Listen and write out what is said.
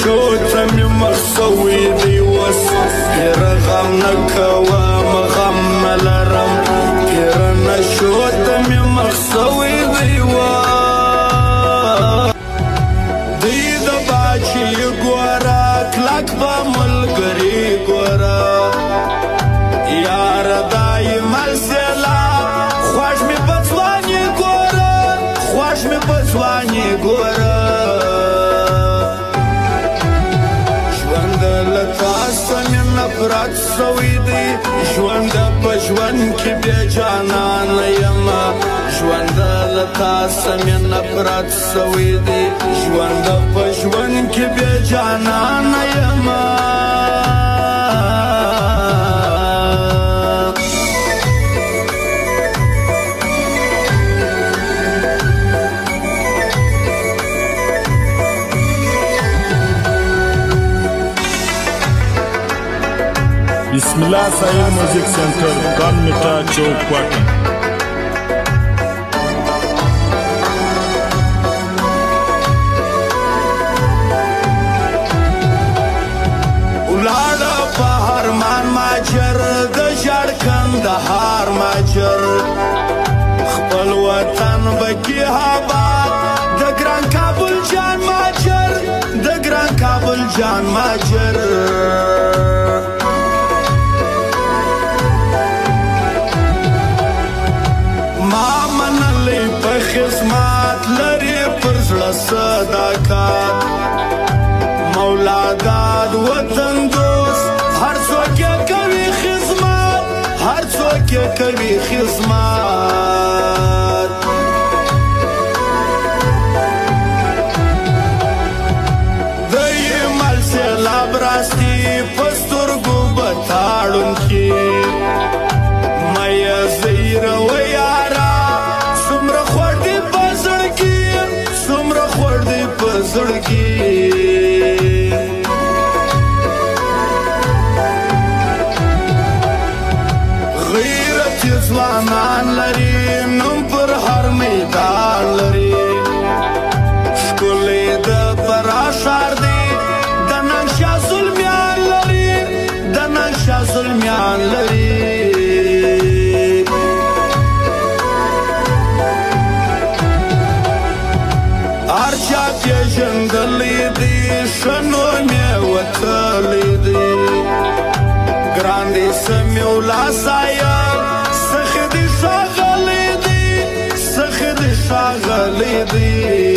نشو ته مې مخ سوی دی اوس پیره غم نه کوم غم نه لرم پیره نشو ته مې مخ سوی دی اوس دی د باچې ګوره کلک به ملګري ګوره یاره دای مل سیلاب خوږ مې په ځواني ګوره خوږ مې په ځواني ګوره نفرت سوی دی ژوند په ژوند کې بې جانانه یمه ژوند له تاسه مې نفرت سوی دی ژوند په ژوند کې بې جانانه یمه بسم الله ساحل میوزک سینټر بان میټا چوک کوټه ولاړه په هرمان ماجر د ژړ کندهار ماجر خپل وطن بکی آباد د ګران کابل جان ماجر د ګران کابل جان ماجر خدمات لري پر زړه صداقت مولا داد وطن دوست هر څوک یې کوي خدمت هر څوک یې کوي خدمت د یمل سیلاب راستي په سترګو به تاړونکي مه زیره و یاره زړګي غیرت ځوانان لري نوم پر هر میدان لري ښکلی د فرا ښار دی د نن شاه زلمیان لري د نن شاه زلمیان لري هرچا پیژندلی دی شنو مې وتلی دی ګران دی سمیولا سایل څخه دې ښاغلی دی څخه دې ښاغلی دی